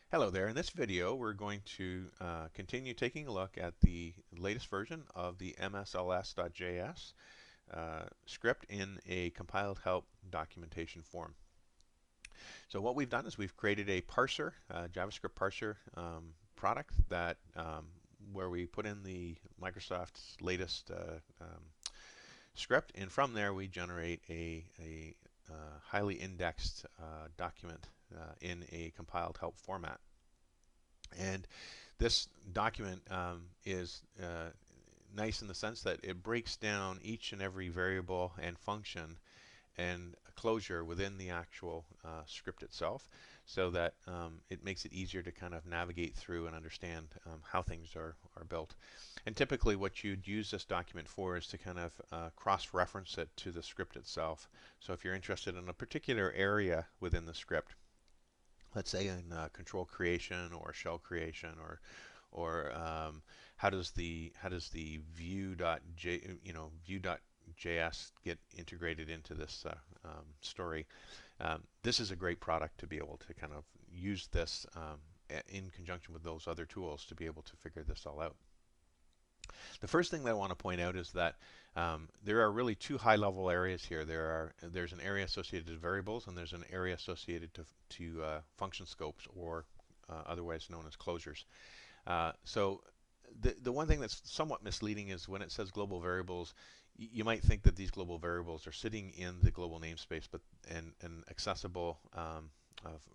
Hello there. In this video, we're going to continue taking a look at the latest version of the MSLS.js script in a compiled help documentation form. So what we've done is we've created a parser, JavaScript parser product that where we put in the Microsoft's latest script, and from there we generate a highly indexed document in a compiled help format. And this document is nice in the sense that it breaks down each and every variable and function and closure within the actual script itself, so that it makes it easier to kind of navigate through and understand how things are built. And typically what you'd use this document for is to kind of cross-reference it to the script itself. So if you're interested in a particular area within the script, let's say in control creation or shell creation, or how does the view.js get integrated into this story. This is a great product to be able to kind of use this in conjunction with those other tools to be able to figure this all out. The first thing that I want to point out is that there are really two high-level areas here. There's an area associated to variables, and there's an area associated to function scopes, or otherwise known as closures. So the one thing that's somewhat misleading is when it says global variables, you might think that these global variables are sitting in the global namespace, but and accessible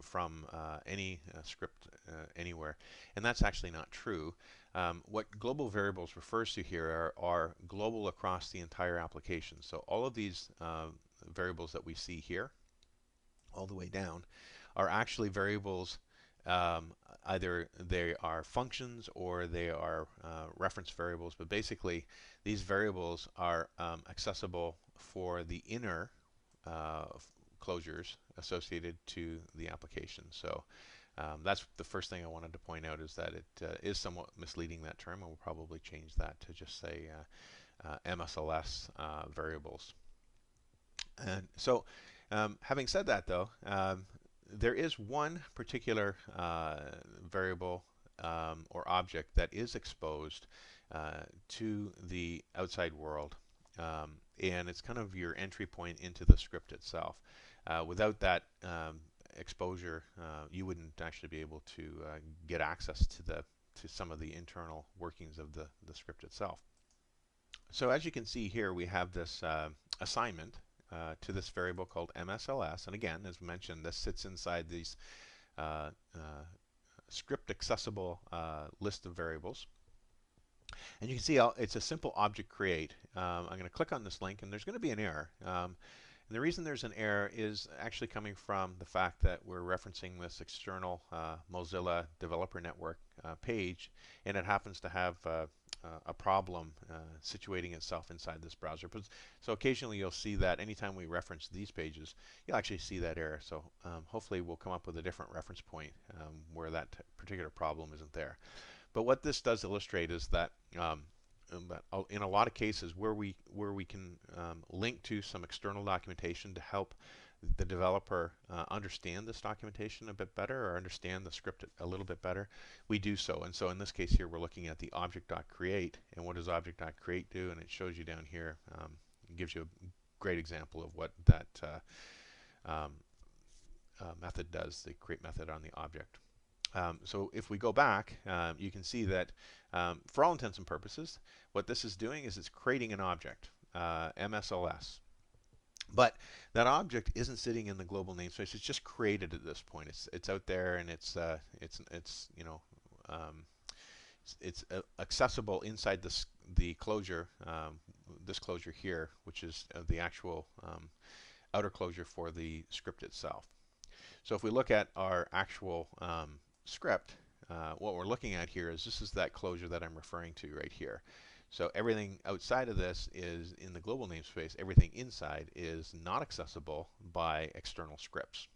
from any script anywhere, and that's actually not true. What global variables refers to here are global across the entire application. So all of these variables that we see here, all the way down, are actually variables. Either they are functions or they are reference variables, but basically these variables are accessible for the inner closures associated to the application. So that's the first thing I wanted to point out, is that it is somewhat misleading, that term, and we'll probably change that to just say MSLS variables. And so having said that, though, there is one particular variable or object that is exposed to the outside world, and it's kind of your entry point into the script itself. Without that exposure, you wouldn't actually be able to get access to some of the internal workings of the script itself. So as you can see here, we have this assignment to this variable called MSLS, and again, as mentioned, this sits inside these script accessible list of variables. And you can see it's a simple object create. I'm going to click on this link, and there's going to be an error. And the reason there's an error is actually coming from the fact that we're referencing this external Mozilla Developer Network page, and it happens to have a problem situating itself inside this browser. So occasionally you'll see that anytime we reference these pages, you'll actually see that error. So hopefully we'll come up with a different reference point where that particular problem isn't there. But what this does illustrate is that in a lot of cases where we can link to some external documentation to help the developer understand this documentation a bit better, or understand the script a little bit better, we do so. And so in this case here, we're looking at the object.create, and what does object.create do? And it shows you down here, it gives you a great example of what that method does, the create method on the object. So if we go back, you can see that for all intents and purposes, what this is doing is it's creating an object, MSLS. But that object isn't sitting in the global namespace. It's just created at this point. It's out there, and it's accessible inside the closure, this closure here, which is the actual outer closure for the script itself. So if we look at our actual script, what we're looking at here is this is that closure that I'm referring to right here. So everything outside of this is in the global namespace. Everything inside is not accessible by external scripts.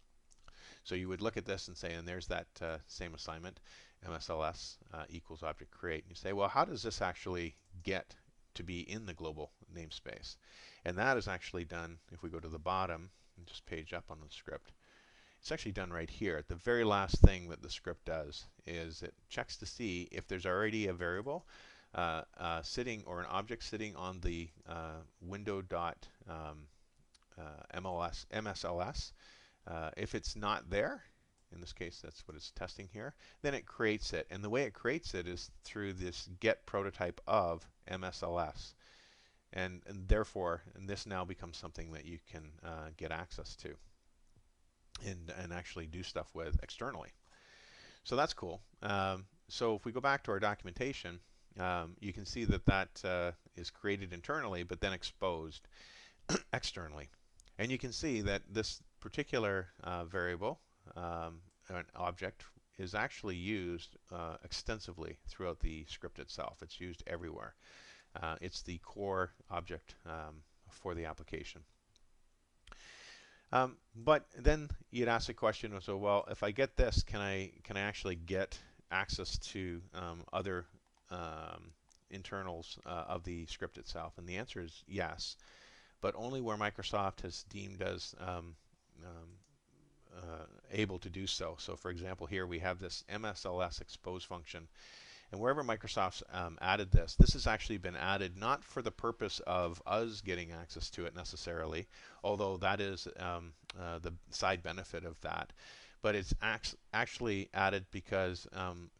So you would look at this and say, and there's that same assignment, MSLS equals object create. And you say, well, how does this actually get to be in the global namespace? And that is actually done if we go to the bottom and just page up on the script. It's actually done right here. The very last thing that the script does is it checks to see if there's already a variable sitting or an object sitting on the MSLS. If it's not there, in this case that's what it's testing here, then it creates it. And the way it creates it is through this get prototype of MSLS. And therefore, this now becomes something that you can get access to and actually do stuff with externally. So that's cool. So if we go back to our documentation, you can see that that is created internally but then exposed externally. And you can see that this particular variable, an object, is actually used extensively throughout the script itself. It's used everywhere. It's the core object for the application. But then you'd ask the question, so well, if I get this, can I actually get access to other internals of the script itself? And the answer is yes, but only where Microsoft has deemed as able to do so. So for example, here we have this MSLS expose function. And wherever Microsoft's added this, this has actually been added not for the purpose of us getting access to it necessarily, although that is the side benefit of that. But it's actually added because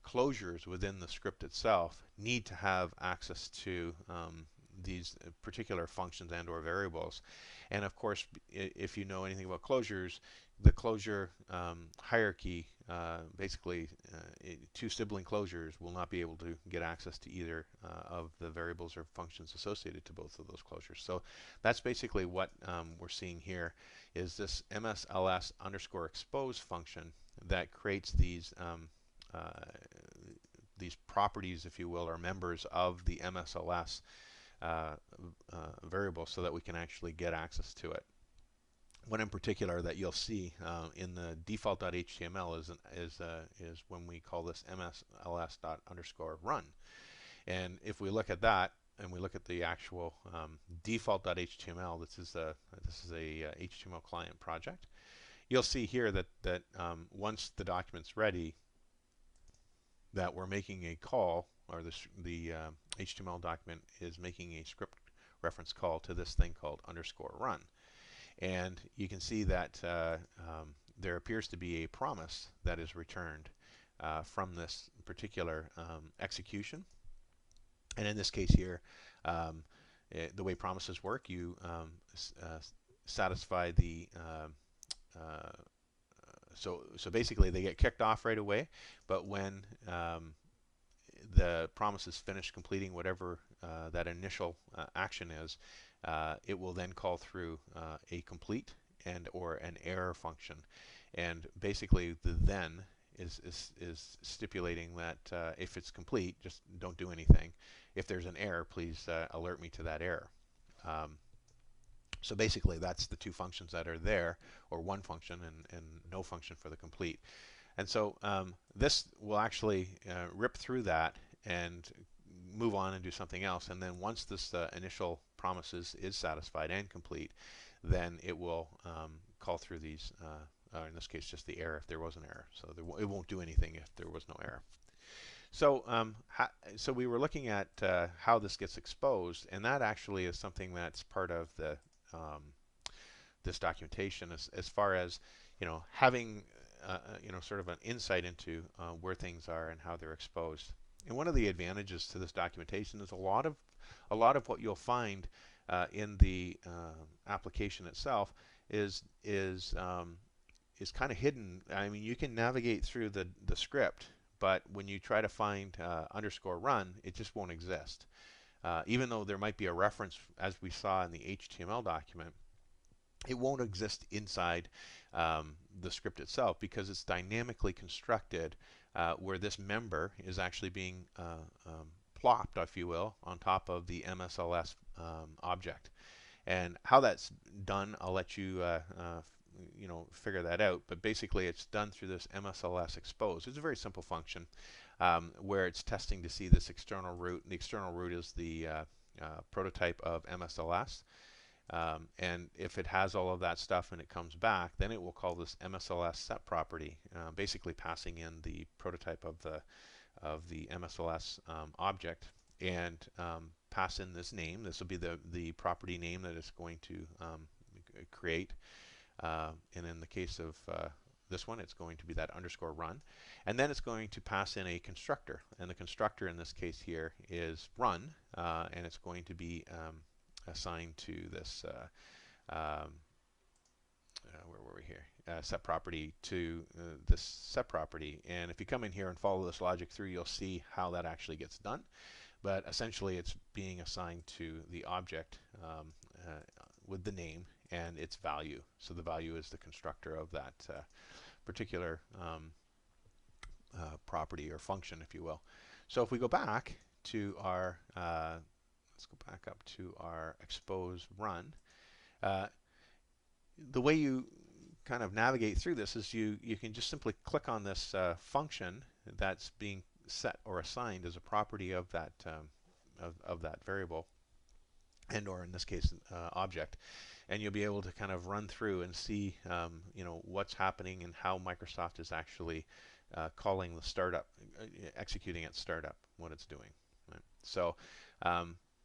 closures within the script itself need to have access to these particular functions and or variables. And of course, if you know anything about closures, the closure hierarchy, basically two sibling closures will not be able to get access to either of the variables or functions associated to both of those closures. So that's basically what we're seeing here, is this MSLS underscore expose function that creates these properties, if you will, or members of the MSLS variable, so that we can actually get access to it. One in particular that you'll see in the default.html is when we call this MSLS._run. And if we look at that and we look at the actual default.html, this is a HTML client project. You'll see here that once the document's ready, that we're making a call, or the HTML document is making a script reference call to this thing called _run. And you can see that there appears to be a promise that is returned from this particular execution. And in this case here, the way promises work, you satisfy the so basically they get kicked off right away, but when the promise is finished completing whatever that initial action is, it will then call through a complete and or an error function. And basically the then is stipulating that if it's complete, just don't do anything. If there's an error, please alert me to that error. So basically that's the two functions that are there, or one function and no function for the complete. And so this will actually rip through that and move on and do something else. And then once this initial promise is satisfied and complete, then it will call through these, in this case just the error if there was an error. So it won't do anything if there was no error. So so we were looking at how this gets exposed, and that actually is something that's part of the this documentation, as far as having sort of an insight into where things are and how they're exposed. And one of the advantages to this documentation is a lot of what you'll find in the application itself is kind of hidden. I mean, you can navigate through the script, but when you try to find _run, it just won't exist. Even though there might be a reference, as we saw in the HTML document, it won't exist inside the script itself, because it's dynamically constructed where this member is actually being plopped, if you will, on top of the MSLS object. And how that's done, I'll let you figure that out. But basically, it's done through this MSLS expose. It's a very simple function where it's testing to see this external root. The external root is the prototype of MSLS. And if it has all of that stuff and it comes back, then it will call this MSLS set property, basically passing in the prototype of the MSLS object, and pass in this name. This will be the property name that it's going to create. And in the case of this one, it's going to be that underscore run. And then it's going to pass in a constructor. And the constructor in this case here is run. And it's going to be assigned to this, where were we here? Set property to this set property. And if you come in here and follow this logic through, you'll see how that actually gets done. But essentially, it's being assigned to the object with the name and its value. So the value is the constructor of that particular property or function, if you will. So if we go back to our, let's go back up to our expose run. The way you kind of navigate through this is you can just simply click on this function that's being set or assigned as a property of that variable, and or in this case object, and you'll be able to kind of run through and see what's happening and how Microsoft is actually calling the startup, executing at startup, what it's doing. Right? So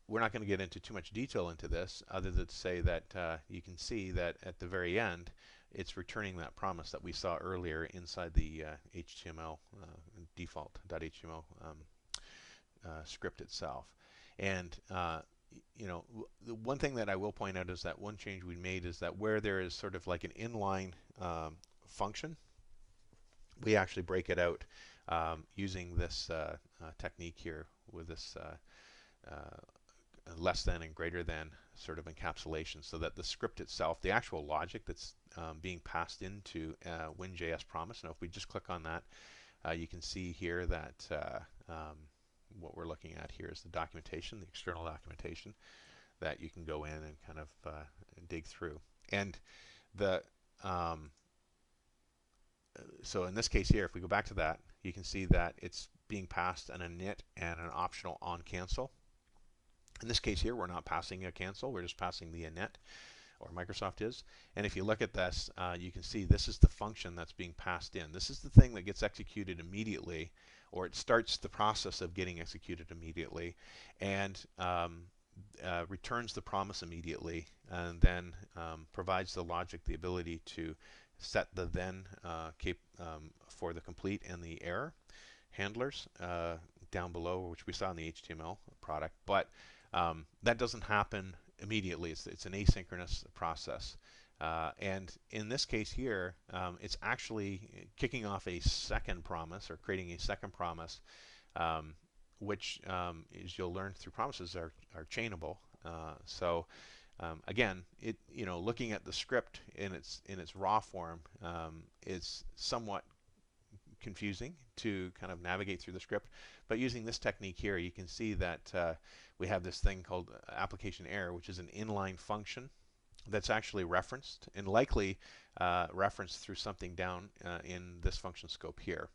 we're not going to get into too much detail into this, other than to say that you can see that at the very end, it's returning that promise that we saw earlier inside the HTML default.html script itself. And the one thing that I will point out is that one change we made is that where there is sort of like an inline function, we actually break it out using this technique here with this less than and greater than sort of encapsulation, so that the script itself, the actual logic that's being passed into WinJS promise. Now if we just click on that, you can see here that what we're looking at here is the documentation, the external documentation that you can go in and kind of dig through. And the so in this case here, if we go back to that, you can see that it's being passed an init and an optional on cancel. In this case here, we're not passing a cancel, we're just passing the init, or Microsoft is. And if you look at this, you can see this is the function that's being passed in. This is the thing that gets executed immediately, or it starts the process of getting executed immediately, and returns the promise immediately, and then provides the logic the ability to set the then for the complete and the error handlers down below, which we saw in the HTML product. But that doesn't happen immediately. It's an asynchronous process. And in this case here, it's actually kicking off a second promise, or creating a second promise, which, as you'll learn through promises, are chainable. So again, looking at the script in its raw form is somewhat confusing to kind of navigate through the script. But using this technique here, you can see that we have this thing called application error, which is an inline function that's actually referenced, and likely referenced through something down in this function scope here.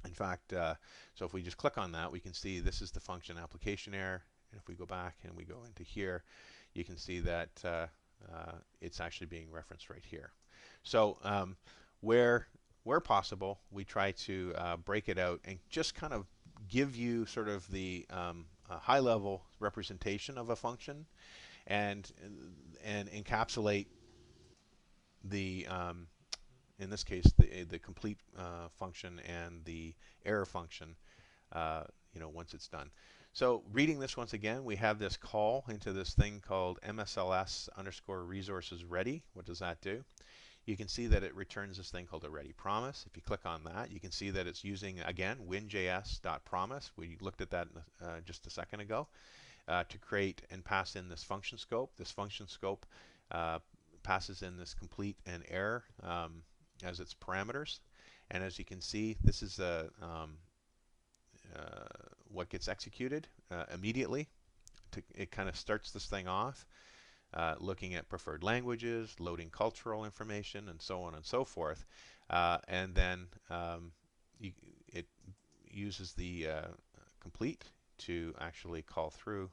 In fact, so if we just click on that, we can see this is the function application error. And if we go back and we go into here, you can see that it's actually being referenced right here. So where possible, we try to break it out and just kind of give you sort of the high-level representation of a function, and encapsulate the in this case the complete function and the error function once it's done. So reading this once again, we have this call into this thing called MSLS underscore resources ready. What does that do? You can see that it returns this thing called a ready promise. If you click on that, you can see that it's using, again, winjs.promise. We looked at that just a second ago, to create and pass in this function scope. This function scope passes in this complete and error as its parameters. And as you can see, this is what gets executed immediately. It kind of starts this thing off. Looking at preferred languages, loading cultural information, and so on and so forth. And then it uses the complete to actually call through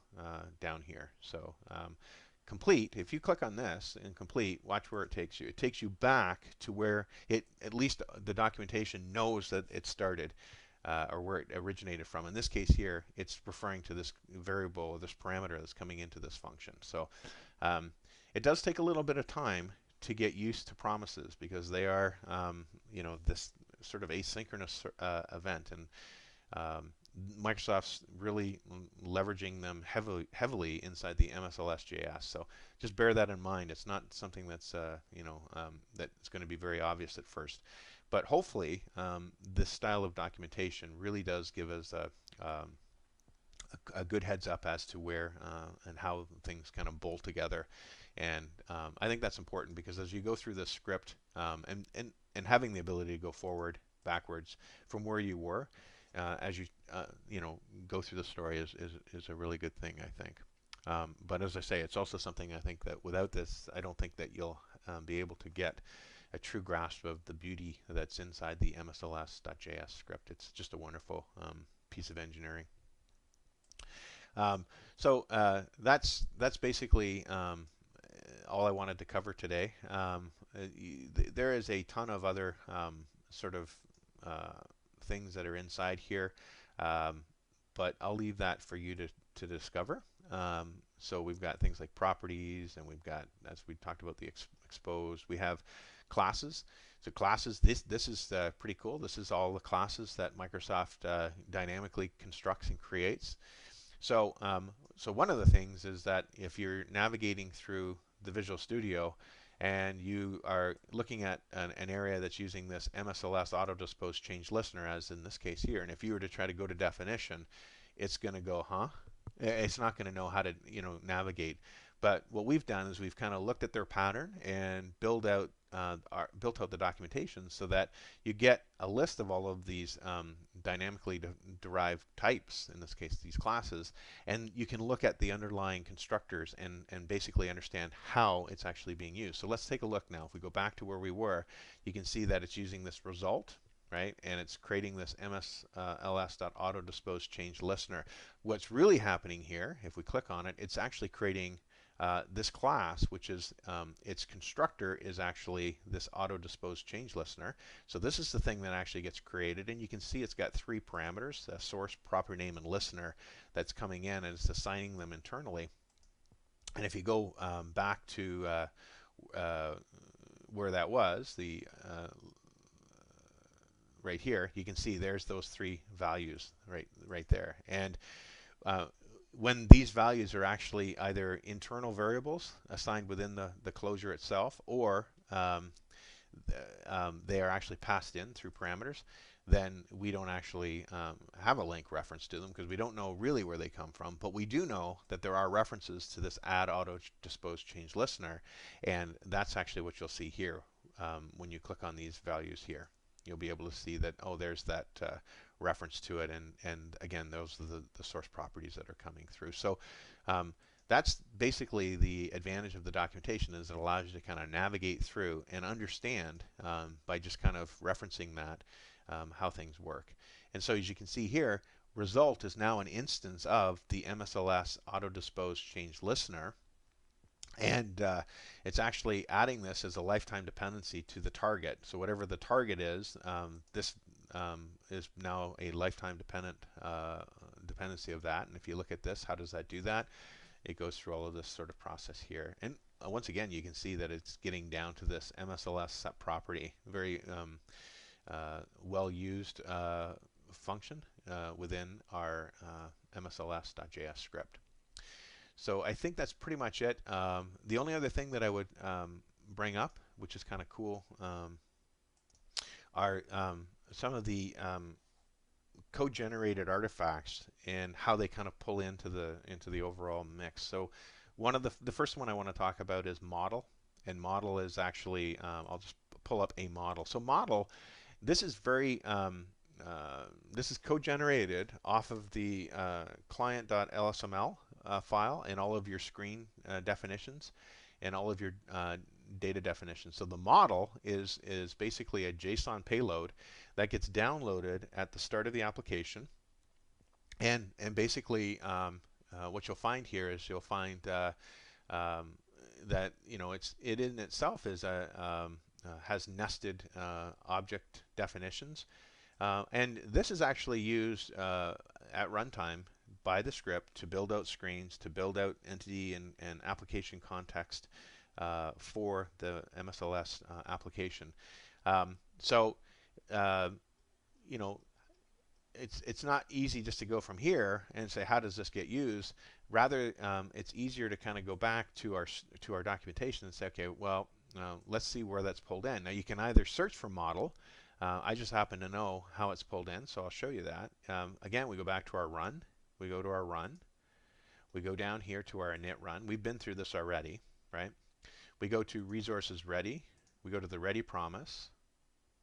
down here. So complete, if you click on this and complete, watch where it takes you. It takes you back to where it, at least the documentation knows that it started or where it originated from. In this case here, it's referring to this variable or this parameter that's coming into this function. So it does take a little bit of time to get used to promises because they are, you know, this sort of asynchronous event, and Microsoft's really leveraging them heavily inside the MSLS JS. So just bear that in mind. It's not something that's you know, that's going to be very obvious at first, but hopefully this style of documentation really does give us a good heads up as to where and how things kind of bolt together. And I think that's important because as you go through this script and having the ability to go forward, backwards from where you were, as you you know, go through the story is a really good thing, I think. But as I say, it's also something I think that without this, I don't think that you'll be able to get a true grasp of the beauty that's inside the MSLS.js script. It's just a wonderful piece of engineering. So that's basically all I wanted to cover today. There is a ton of other sort of things that are inside here, but I'll leave that for you to discover. So we've got things like properties, and we've got, as we talked about, the exposed. We have classes. So classes, this is pretty cool. This is all the classes that Microsoft dynamically constructs and creates. So so one of the things is that if you're navigating through the Visual Studio and you are looking at an area that's using this MSLS auto dispose change listener, as in this case here, and if you were to try to go to definition, it's going to go, huh? It's not going to know how to, you know, navigate. But what we've done is we've kind of looked at their pattern and built out the documentation so that you get a list of all of these dynamically derived types, in this case these classes, and you can look at the underlying constructors and basically understand how it's actually being used. So let's take a look now. If we go back to where we were, you can see that it's using this result, right? And it's creating this MSLS.AutoDisposeChangeListener. What's really happening here, if we click on it, it's actually creating this class, which is its constructor is actually this AutoDisposeChangeListener. So this is the thing that actually gets created, and you can see it's got three parameters: source, property name, and listener, that's coming in, and it's assigning them internally. And if you go back to where that was, the right here, you can see there's those three values right there. And when these values are actually either internal variables assigned within the closure itself, or they are actually passed in through parameters, then we don't actually have a link reference to them because we don't know really where they come from. But we do know that there are references to this add auto dispose change listener, and that's actually what you'll see here when you click on these values here. You'll be able to see that, oh, there's that reference to it, and again, those are the source properties that are coming through. So that's basically the advantage of the documentation, is it allows you to kind of navigate through and understand by just kind of referencing that how things work. And so as you can see here, result is now an instance of the MSLS auto dispose change listener. And it's actually adding this as a lifetime dependency to the target. So whatever the target is, this is now a lifetime dependency of that. And if you look at this, how does that do that? It goes through all of this sort of process here. And once again, you can see that it's getting down to this MSLS set property, very well used function within our MSLS.js script. So I think that's pretty much it. The only other thing that I would bring up, which is kind of cool, are some of the code-generated artifacts and how they kind of pull into the overall mix. So one of the first one I want to talk about is model, and model is actually I'll just pull up a model. So model, this is very this is code-generated off of the client.lsml file and all of your screen definitions and all of your data definitions. So the model is basically a JSON payload that gets downloaded at the start of the application, and basically what you'll find here is you'll find that it in itself is has nested object definitions, and this is actually used at runtime by the script to build out screens, to build out entity and application context for the MSLS application. So you know, it's not easy just to go from here and say, how does this get used? Rather, it's easier to kind of go back to our documentation and say, okay, well, let's see where that's pulled in. Now you can either search for model. I just happen to know how it's pulled in, so I'll show you that. Again, we go back to our run. We go to our run. We go down here to our init run. We've been through this already, right? We go to resources ready. We go to the ready promise,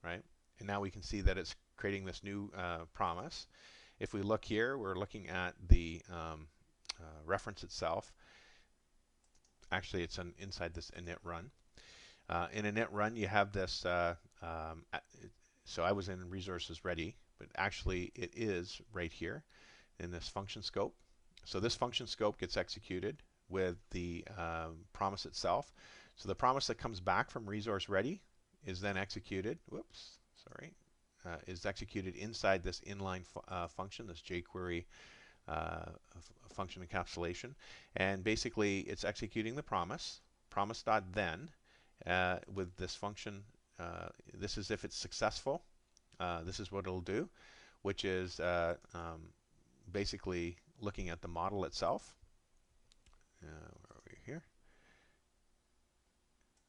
right? And now we can see that it's creating this new promise. If we look here, we're looking at the reference itself. Actually, it's inside this init run. In init run, you have this. So I was in resources ready, but actually it is right here in this function scope. So this function scope gets executed with the promise itself. So the promise that comes back from resource ready is then executed. Whoops, sorry. Is executed inside this inline function, this jQuery function encapsulation, and basically it's executing the promise promise.then with this function. This is if it's successful. This is what it'll do, which is basically looking at the model itself. Where are we here?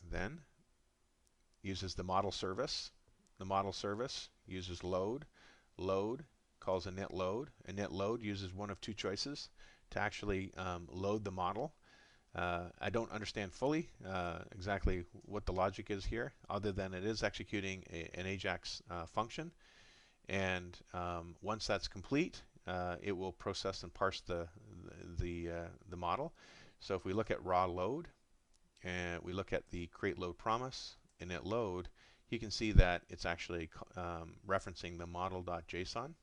Then uses the model service. The model service uses load. Load calls init load. Init load uses one of two choices to actually load the model. I don't understand fully exactly what the logic is here, other than it is executing an AJAX function, and once that's complete, it will process and parse the model. So if we look at raw load and we look at the create load promise init load, you can see that it's actually referencing the model.json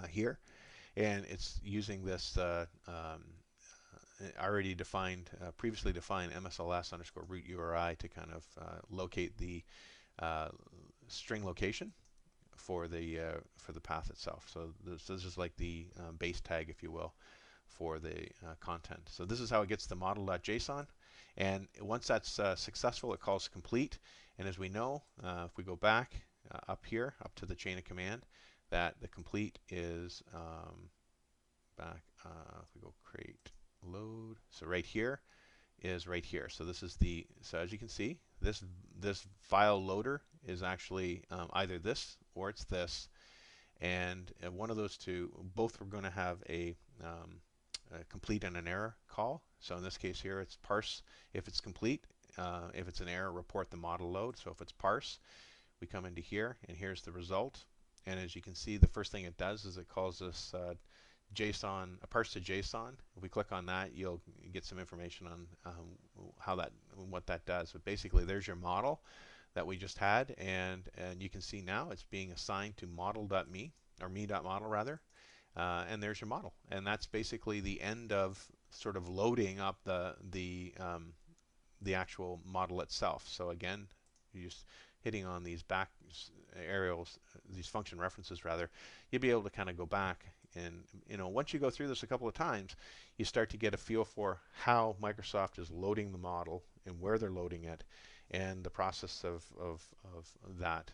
here, and it's using this already defined, previously defined MSLS underscore root URI to kind of locate the string location for the path itself. So this is like the base tag, if you will, for the content. So this is how it gets the model.json, and once that's successful, it calls complete. And as we know, if we go back up here, up to the chain of command, that the complete is back. If we go create load, so right here is right here. So this is the, so as you can see, this file loader is actually either this or it's this, and one of those two, both are going to have a complete and an error call. So in this case here, it's parse if it's complete. If it's an error, report the model load. So if it's parse, we come into here, and here's the result. And as you can see, the first thing it does is it calls this JSON, a parse to JSON. If we click on that, you'll get some information on how that, what that does. But basically, there's your model that we just had, and you can see now it's being assigned to model.me, or me.model rather, and there's your model. And that's basically the end of sort of loading up the actual model itself. So again, you just hitting on these back aerials, these function references rather, you'll be able to kind of go back, and once you go through this a couple of times, you start to get a feel for how Microsoft is loading the model and where they're loading it, and the process of that.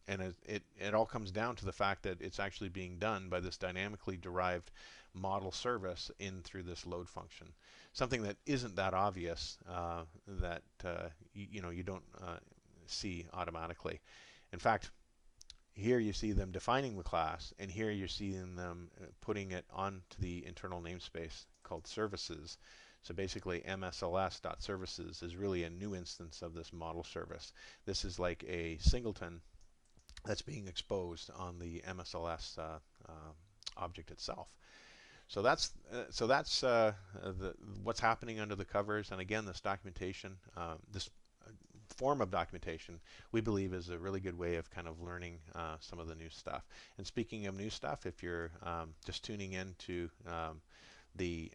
And it all comes down to the fact that it's actually being done by this dynamically derived model service in through this load function. Something that isn't that obvious, that you don't see automatically. In fact, here you see them defining the class, and here you're seeing them putting it onto the internal namespace called services. So basically, MSLS.services is really a new instance of this model service. This is like a singleton that's being exposed on the MSLS object itself. So that's what's happening under the covers. And again, this documentation, this form of documentation, we believe is a really good way of kind of learning some of the new stuff. And speaking of new stuff, if you're just tuning in to the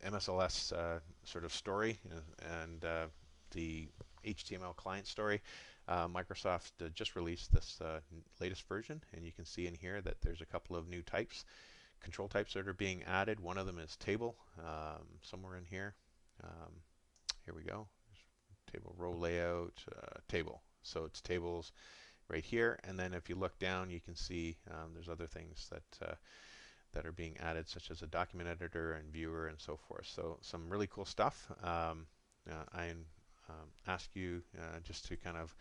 MSLS sort of story and the HTML client story. Microsoft just released this latest version, and you can see in here that there's a couple of new types, control types that are being added. One of them is table, somewhere in here. Here we go. Table row layout, table. So it's tables right here, and then if you look down, you can see there's other things that are being added, such as a document editor and viewer and so forth. So some really cool stuff. I ask you just to kind of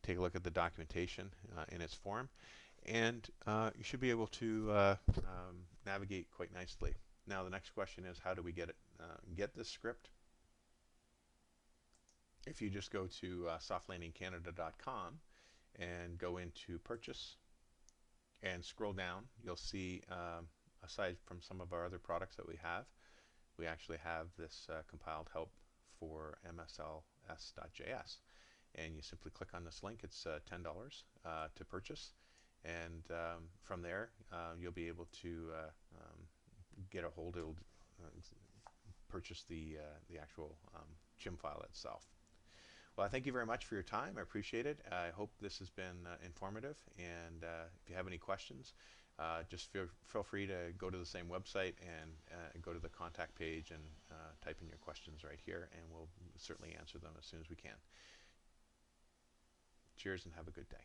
take a look at the documentation in its form, and you should be able to navigate quite nicely. Now the next question is, how do we get this script? If you just go to SoftLandingCanada.com and go into purchase and scroll down, you'll see aside from some of our other products that we actually have this compiled help for MSLS.js, and you simply click on this link. It's $10 to purchase, and from there you'll be able to get a hold of purchase the actual CHM file itself. Well, I thank you very much for your time. I appreciate it. I hope this has been informative, and if you have any questions, just feel free to go to the same website and go to the contact page and type in your questions right here, and we'll certainly answer them as soon as we can. Cheers and have a good day.